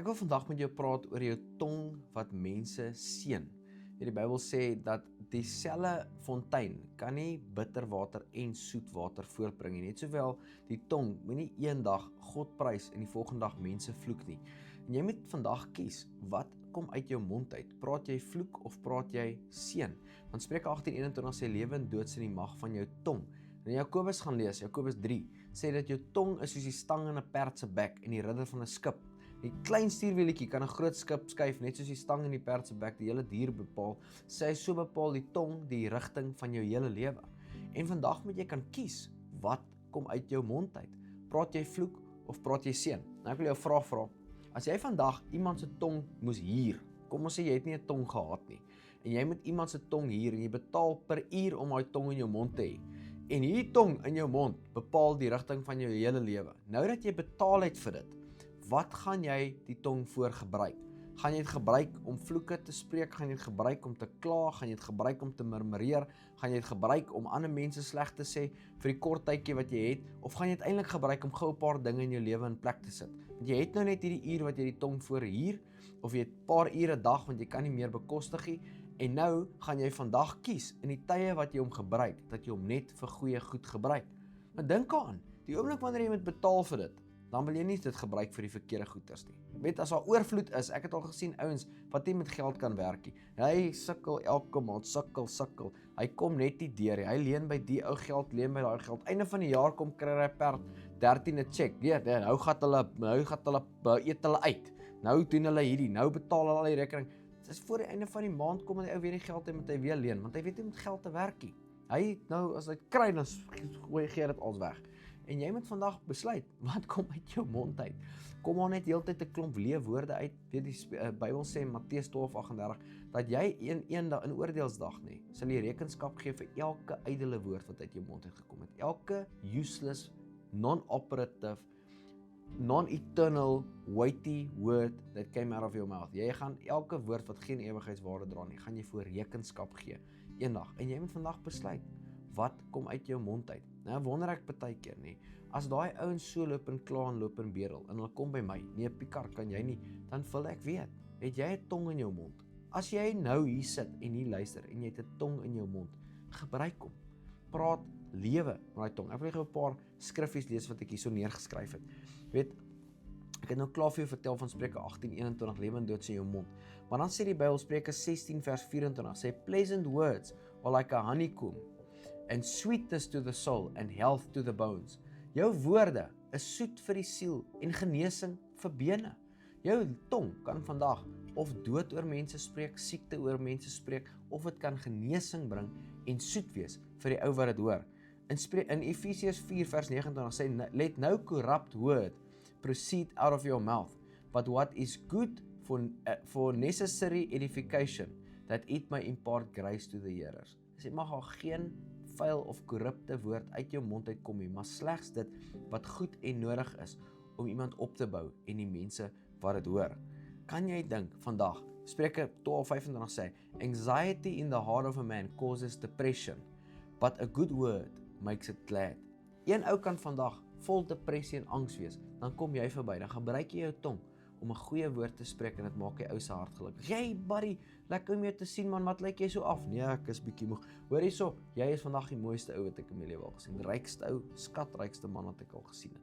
Ek wil vandag met jou praat oor jou tong wat mense seën. Die Bybel sê dat dieselfde fontein kan nie bitter water en soet water voortbring nie. Net sowel die tong moenie eendag God prys en die volgende dag mense vloek nie. En jy moet vandag kies, wat kom uit jou mond uit? Praat jy vloek of praat jy seën? Want Spreuke 18:21 sê lewe en dood is in die mag van jou tong. En Jakobus gaan lees, Jakobus 3, sê dat jou tong is soos die stang in 'n perd se bek en die rudder van 'n skip. Die klein stuurwieletjie kan 'n groot skip skuif, net soos die stang in die perd se bek die hele dier bepaal. Sy so bepaal die tong die rigting van jou hele lewe. En vandag moet jy kan kies, wat kom uit jou mond uit? Praat jy vloek of praat jy seën? Nou ek wil jou 'n vraag vra. As jy vandag iemand se tong moes huur, kom ons sê jy het nie 'n tong gehad nie, en jy moet iemand se tong huur en jy betaal per uur om daai tong in jou mond te hê. En hierdie tong in jou mond bepaal die rigting van jou hele lewe. Nou dat jy betaal het vir dit, wat gaan jy die tong voor gebruik? Gaan jy dit gebruik om vloeke te spreek? Gaan jy dit gebruik om te kla? Gaan jy dit gebruik om te murmureer? Gaan jy dit gebruik om ander mense sleg te sê vir die kort tydjie wat jy het? Of gaan jy dit eintlik gebruik om gou 'n paar dinge in jou lewe in plek te sit? Want jy het nou net hierdie uur wat jy die tong voor huur, of jy het 'n paar ure 'n dag want jy kan nie meer bekostig nie. En nou gaan jy vandag kies in die tye wat jy hom gebruik, dat jy hom net vir goeie goed gebruik. Maar dink daaraan, die oomblik wanneer jy moet betaal vir dit, dan wil jy nie dit gebruik vir die verkeerde goeders nie. Weet, as daar oorvloed is, ek het al gesien ouens wat nie met geld kan werk nie. Hy sukkel elke maand, sukkel. Hy kom net nie deur nie. Hy leen by die ou geld, leen by daai geld. Einde van die jaar kom kry hy per 13e check. Weet, nou gaan hulle eet hulle uit. Nou doen hulle hierdie, nou betaal hulle al die rekening. Dit is voor die einde van die maand kom en die ou weer die geld en moet hy weer leen, want hy weet nie met geld te werk nie. Hy nou as hy kry dan gee dit alles weg. En jy moet vandag besluit, wat kom uit jou mond uit? Kom maar net heeltyd 'n klomp leë woorde uit. Weet die Bybel sê in Matteus 12:38 dat jy eendag in oordeelsdag sal jy rekenskap gee vir elke ydelle woord wat uit jou mond uit gekom het. Elke useless, non-operative, non-eternal, weighty word that came out of your mouth. Jy gaan elke woord wat geen ewigheidswaarde dra nie, gaan jy voor rekenskap gee eendag. En jy moet vandag besluit, wat kom uit jou mond uit? Nou wonder ek baie keer as daai ouens so loop en kla en loop en bedel en hulle kom by my, nee Picard, kan jy nie, dan wil ek weet, het jy 'n tong in jou mond? As jy nou hier sit en hier luister en jy het 'n tong in jou mond, gebruik hom. Praat lewe met daai tong. Ek wil gou 'n paar skriffies lees wat ek hier so neergeskryf het. Weet, ek het nou klaar vir jou vertel van Spreuke 18:21, lewe en dood is in jou mond. Maar dan sê die Bybel, Spreuke 16:24, sê pleasant words are like a honeycomb, and sweetness to the soul and health to the bones. Jou woorde is soet vir die siel en genesing vir bene. Jou tong kan vandag of dood oor mense spreek, siekte oor mense spreek, of dit kan genesing bring en soet wees vir die ou wat dit hoor. In Efesiërs 4:29 sê, let no corrupt word proceed out of your mouth, but what is good for necessary edification, that it may impart grace to the hearers. Sê mag daar geen vuil of korrupte woord uit jou mond uitkom nie, maar slegs dit wat goed en nodig is om iemand op te bou en die mense wat dit hoor. Kan jy dink vandag, Spreuke 12:25 sê, anxiety in the heart of a man causes depression, but a good word makes it glad. Een ou kan vandag vol depressie en angs wees, dan kom jy verby, dan gebruik jy jou tong om 'n goeie woord te spreek en dit maak jy ou se hart gelukkig. Hey buddy, lekker om jou te sien man, wat lyk jy so af? Nee, ek is bietjie moeg. Hoor hierso, jy is vandag die mooiste ou wat ek in my lewe al gesien. Rykste ou, skatrykste man wat ek al gesien het.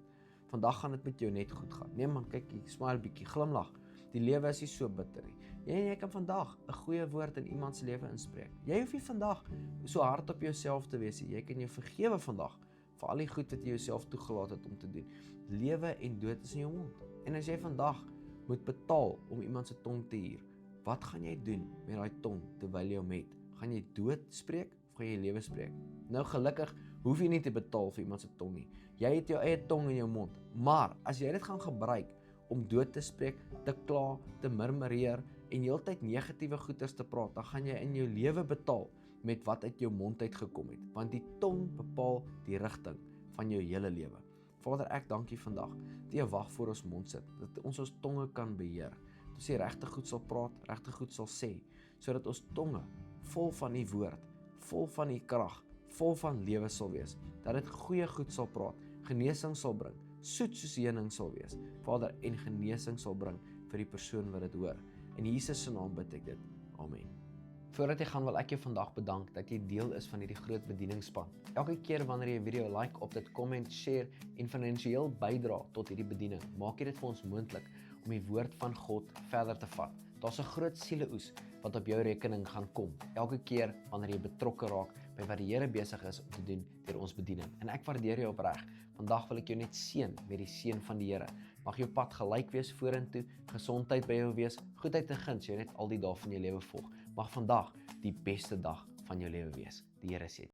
Vandag gaan dit met jou net goed gaan. Nee man, kyk, jy smile bietjie, glimlag. Die lewe is nie so bitter nie. Jy kan vandag 'n goeie woord in iemand se lewe inspreek. Jy hoef nie vandag so hard op jouself te wees nie. Jy kan jou vergewe vandag vir al die goed wat jy jouself toegelaat het om te doen. Lewe en dood is in jou mond. En as jy vandag moet betaal om iemand se tong te huur, wat gaan jy doen met daai tong terwyl jy hom het? Gaan jy dood spreek of gaan jy lewe spreek? Nou gelukkig hoef jy nie te betaal vir iemand se tong nie. Jy het jou eie tong in jou mond. Maar as jy dit gaan gebruik om dood te spreek, te kla, te murmureer en heeltyd negatiewe goeders te praat, dan gaan jy in jou lewe betaal met wat uit jou mond uitgekom het. Want die tong bepaal die rigting van jou hele lewe. Vader, ek dank U vandag dat U 'n wag voor ons mond sit, dat ons tonge kan beheer, dat ons die regte goed sal praat, regte goed sal sê, sodat ons tonge vol van U woord, vol van U krag, vol van lewe sal wees, dat dit goeie goed sal praat, genesing sal bring, soet soos heuning sal wees, Vader, en genesing sal bring vir die persoon wat dit hoor. In Jesus se naam bid ek dit. Amen. Voordat jy gaan, wil ek jou vandag bedank dat jy deel is van hierdie groot bedieningsspan. Elke keer wanneer jy 'n video like, op dit comment, share en finansiëel bydra tot hierdie bediening, maak jy dit vir ons moontlik om die woord van God verder te vat. Daar's 'n groot sieleoes wat op jou rekening gaan kom, elke keer wanneer jy betrokke raak by wat die Here besig is om te doen deur ons bediening. En ek waardeer jou opreg. Vandag wil ek jou net seën met die seën van die Here. Mag jou pad gelyk wees vorentoe, gesondheid by jou wees, goedheid en guns jou net al die dae van jou lewe volg. Mag vandag die beste dag van jou lewe wees. Die Here seën.